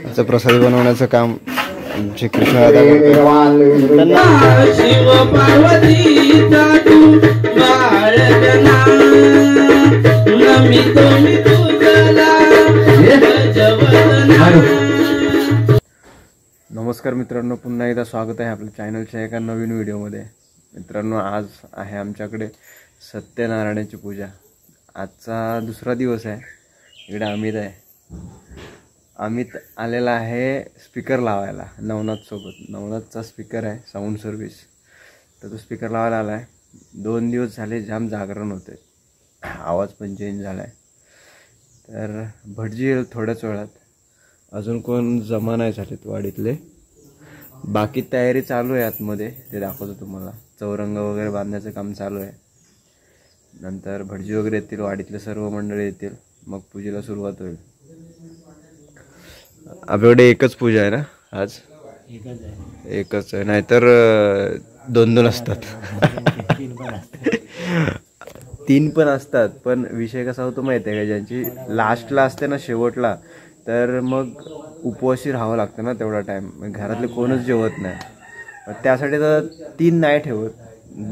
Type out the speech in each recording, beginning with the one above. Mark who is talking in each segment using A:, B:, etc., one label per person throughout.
A: असं प्रसाद बनवण्याचं काम श्री कृष्ण दादा नमस्कार मित्रांनो, पुन्हा एकदा स्वागत आहे आपल्या चॅनलच्या एका नवीन व्हिडिओमध्ये. मित्रांनो, आज आहे आमच्याकडे सत्यनारायणाची पूजा. आजचा दुसरा दिवस आहे. इकडे अमित आहे. अमित आलेला आहे स्पीकर लावायला नवनाथसोबत. नवनाथचा स्पीकर आहे, साऊंड सर्व्हिस. तर तो स्पीकर लावायला आला आहे. 2 दिवस झाले जाम जागरण होते, आवाज पण चेंज झाला आहे. तर भटजी येईल थोड्याच वेळात. अजून कोण जमा नाही झालेत वाडीतले. बाकी तयारी चालू आहे आतमध्ये, ते दाखवतो तुम्हाला. चौरंग वगैरे बांधण्याचं काम चालू आहे. नंतर भटजी वगैरे येतील, वाडीतले सर्व मंडळी येतील, मग पूजेला सुरुवात होईल. आपल्याकडे एकच पूजा आहे ना आज? एकच आहे, नाहीतर 2-2 असतात. 3 पण असतात. पण विषय कसा होतो माहिती आहे का, ज्यांची लास्टला असते ना, शेवटला, तर मग उपवासी राहावं लागतं ना तेवढा टाईम. घरातले कोणच जेवत नाही. त्यासाठी तर 3 नाही ठेवत,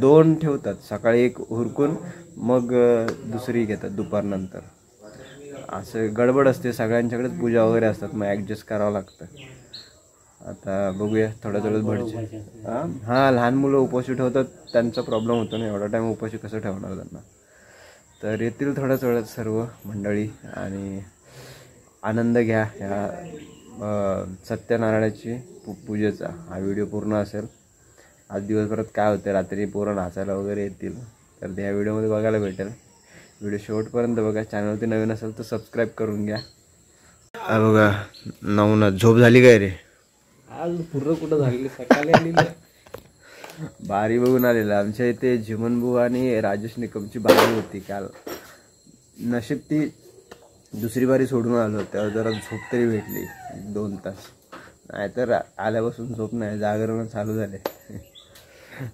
A: 2 ठेवतात. सकाळी एक हुरकून मग दुसरी घेतात दुपारनंतर. असं गडबड असते, सगळ्यांच्याकडेच पूजा वगैरे असतात, मग ॲडजस्ट करावं लागतं. आता बघूया थोड्या थोड्याच भटजी. हां, लहान मुलं उपवासी ठेवतात, त्यांचा प्रॉब्लेम होतो ना, एवढा टाईम उपवासी कसं ठेवणार त्यांना. तर येतील थोड्याच वेळात सर्व मंडळी. आणि आनंद घ्या ह्या सत्यनारायणाची पूजेचा. हा व्हिडिओ पूर्ण असेल. आज दिवसभरात काय होते, रात्री पोरं नाचायला वगैरे येतील, तर त्या व्हिडिओमध्ये बघायला भेटेल. व्हिडिओ शेवटपर्यंत बघा. चॅनलवरती नवीन असेल तर सबस्क्राईब करून घ्या. बघा, नवनाथ झोप झाली काय रे?
B: आज पूर्ण कुठं झालेली, सकाळी आलेली
A: बारी बघून आलेला. आमच्या इथे जिमनबू आणि राजेश निकमची बारी होती काल. नशीब ती दुसरी बारी सोडून आलो, त्यावर जरा झोप तरी भेटली 2 तास. नाहीतर आल्यापासून झोप नाही, जागरण चालू झाले.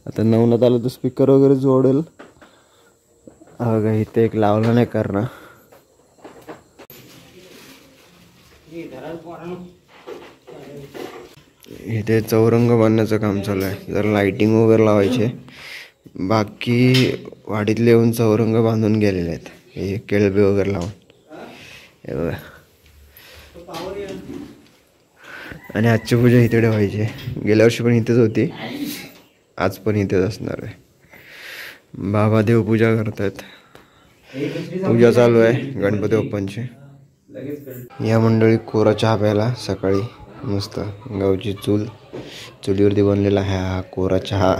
A: आता नवनाथ आलं तर स्पीकर वगैरे जोडेल. बघा, इथे एक लावला नाही करणार. इथे चौरंग बांधण्याचं काम चालू आहे. जरा लाइटिंग वगैरे लावायचे. बाकी वाडीतले येऊन चौरंग बांधून गेलेले आहेत, हे केळबे वगैरे लावून. हे बघा. आणि आजची पूजा इथे व्हायची. गेल्या वर्षी पण इथेच होती, आज पण इथेच असणार आहे. बाबा देवपूजा करतात. पूजा चालू आहे गणपती बाप्पांची. या मंडळी कोरा चहा प्यायला सकाळी मस्त गावची चुलीवरती बनलेला हा कोरा चहा.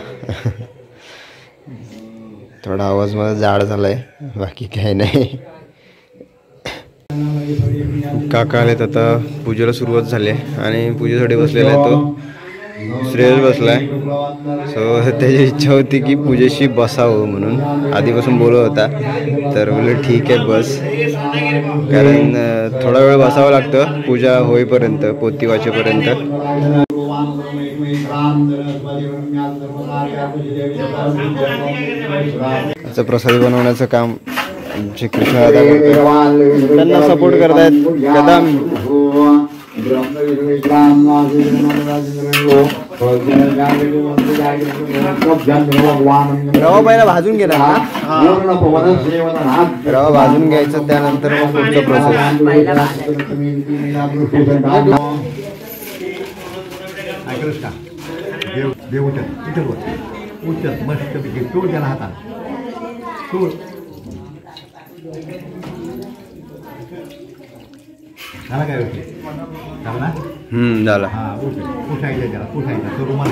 A: थोडा आवाज मला जाड झालाय, बाकी काही नाही. काका आलेत. आता पूजेला सुरुवात झाली आणि पूजेसाठी बसलेला आहे तो श्रेयस बसलाय. सो त्याची इच्छा होती की पूजेशी बसावं म्हणून, आधीपासून बोलत होता. तर बोलले ठीक आहे बस, कारण थोडा वेळ बसावं लागतं पूजा होईपर्यंत, पोती वाचेपर्यंत. असं प्रसाद बनवण्याचं काम श्री कृष्ण दादा करतात. त्यांना सपोर्ट करतायत कदम. रवा पहिला भाजून गेला ना, रवा भाजून घ्यायचं, त्यानंतर मग पुढचं प्रोसेस.
C: झाला काय
A: झाला.
C: पुसायचं त्याला, पुसायचं तो रुमाल.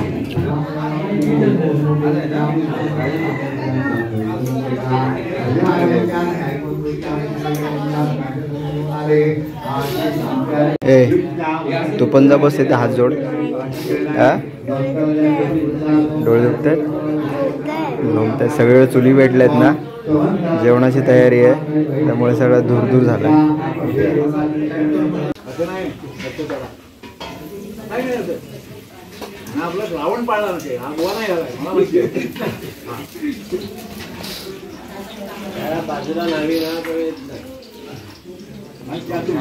A: तू पण जा बस इथे, हात जोड. डोळे दुखतात, लोंबतात. सगळे चुली भेटल्यात ना, जेवणाची तयारी आहे, त्यामुळे सगळं दूर झालं.
B: रावण पाळला नसे, हा गोवा नाही बाजूला नावी ना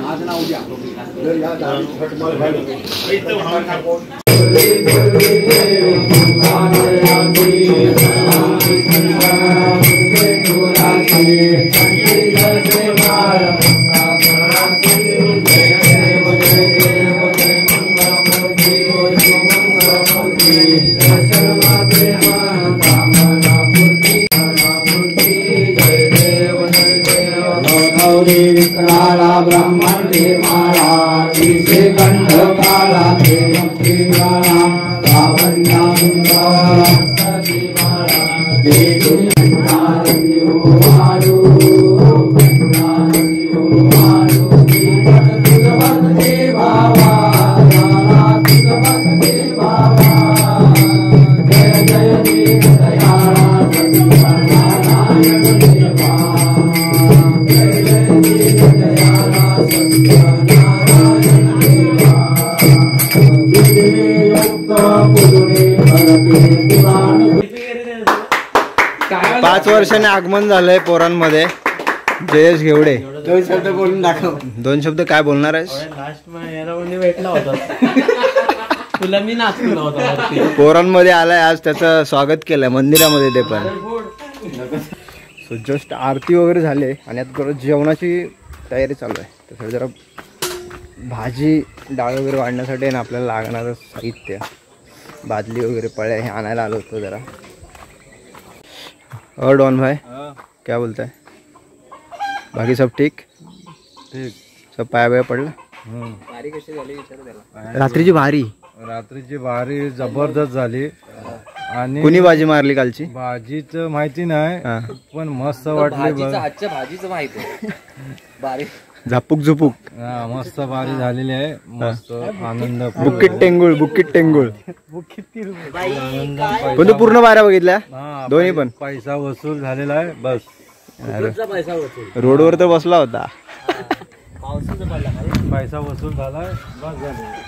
B: आज ना उद्या
D: विक्राला ब्रह्मण्डे माला विषे कंठ काला ते मुक्ति माला लावण्या सुंदरी माला देवी नारी मारू नारी मारू तुझवत देवावा तुझवत देवावा जय जय देव दयाळा सत्यनारायण देवा
A: पाच वर्षाने आगमन झालंय पोरांमध्ये. जयेश घेवडे,
B: 2 शब्द बोलून दाखव.
A: 2 शब्द काय बोलणार आहेस?
B: लास्ट मध्ये भेटला होता तुला मी नाचलो होता.
A: पोरांमध्ये आलाय आज, त्याचं स्वागत केलंय मंदिरामध्ये ते पण. सो जस्ट आरती वगैरे झाले आणि आता परत जेवणाची तयारी चालू आहे. तर जरा भाजी डाळ वगैरे वाढण्यासाठी आहे ना आपल्याला लागणारं साहित्य, बादली वगैरे पळ्या हे आणायला आलो होतो जरा. और डॉन भाई क्या बोलता है? बाकी सब ठीक?
C: ठीक.
A: सब पाया पाया पडलं?
B: भारी कशी झाली विचार त्याला.
A: रात्रीची भारी
C: भारी जबरदस्त झाली. आणि
A: कुणी बाजी मारली कालची?
C: भाजीच माहिती नाही पण मस्त वाटली.
B: आजच्या भाजीचं माहिती आहे. भारी
A: झापूक झुपूक
C: मस्त भारी झालेली आहे. मस्त आनंद.
A: बुक्कीट टेंगुळ पण तू पूर्ण बाऱ्या बघितल्या दोन्ही पण?
C: पैसा वसूल झालेला आहे बस.
B: पैसा वसूल
A: रोडवर तर बसला होता.
C: पैसा वसूल झालाय बस झाले.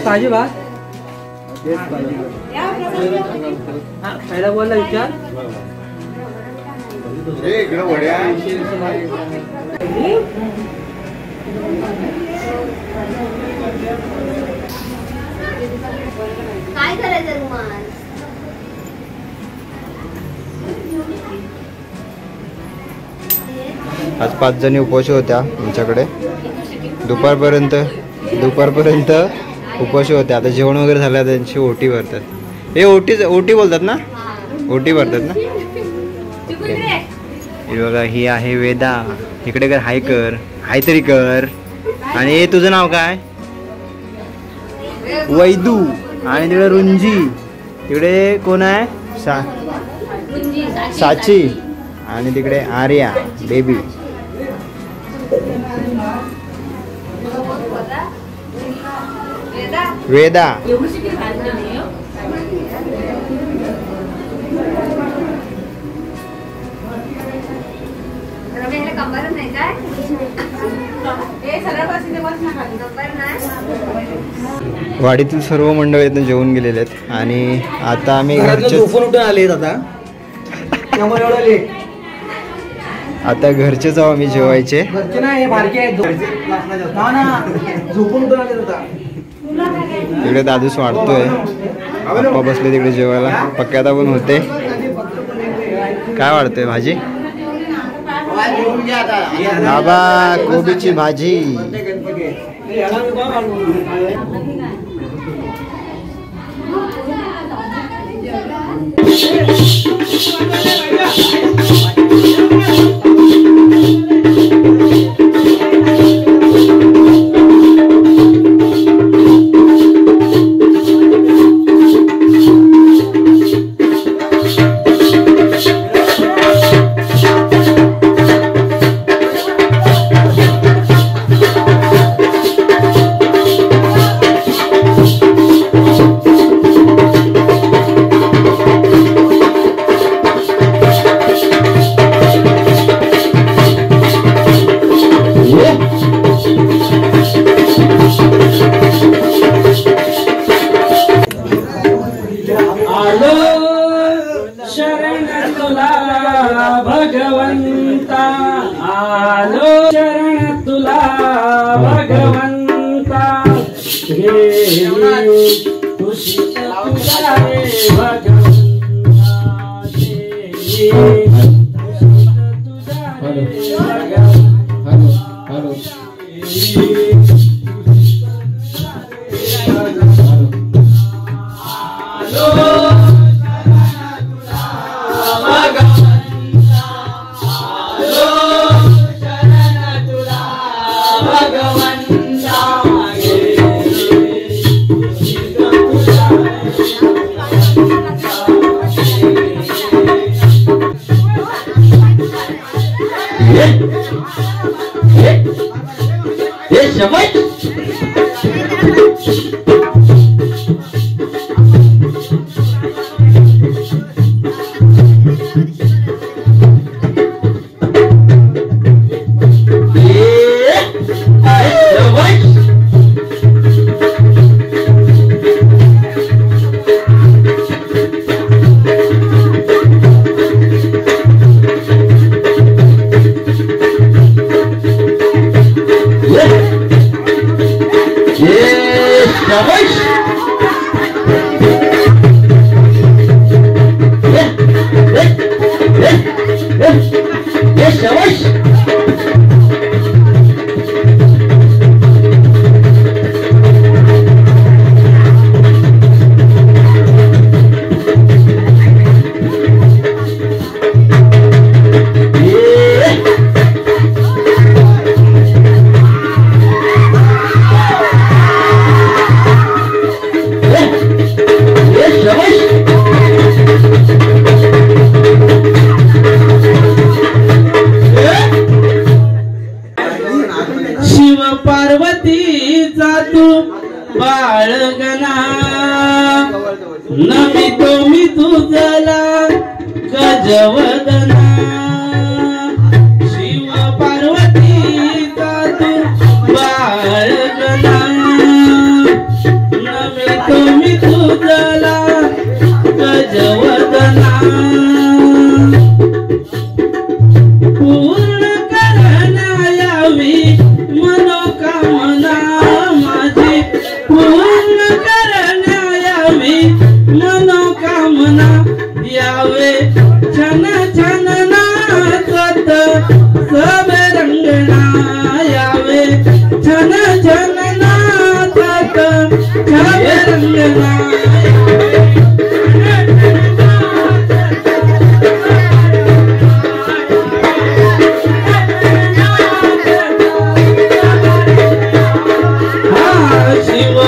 B: ताजी भात पहिला बोलला विचार.
E: काय करायचं रुमाल?
A: आज 5 जणी उपवाशी होत्या आमच्याकडे. दुपारपर्यंत उपवाशी होत्या. आता जेवण वगैरे झालं, त्यांची ओटी भरतात. हे ओटी बोलतात ना? ओटी भरतात ना? हे बघा, ही आहे वेदा. इकडे कर, हाय तरी कर. आणि हे तुझं नाव काय? वैदू. आणि तिकडे रुंजी. तिकडे कोण आहे? साची. आणि तिकडे आर्या बेबी. वेदा. वाडीतील सर्व मंडळ इथून जेवून गेलेले आहेत आणि आता आम्ही आता घरचे जाऊ आम्ही जेवायचे. तिकडे दादूस वाढतोय, पप्पा बसले तिकडे जेवायला. पक्क्याता पण होते. काय वाढतोय? भाजी बाबा, कोबीची भाजी.
D: आलो शरण तुला भगवंता, आलो शरण तुला भगवंता, घे तुझी तुझा रे भगवंता, घे तुझा रे पार्वतीचा तू बाळगना, नमितो मी तुझला गजवदना, शिव पार्वतीचा तू बाळगना, नमितो मी तुझला गजवदना, पूर्ण करना यावी मनोकामना माझी, पूर्ण करना यावी मनोकामना, यावे छन छन नाचत सब रंगना, यावे छन छन नाचत सब रंगना, शिव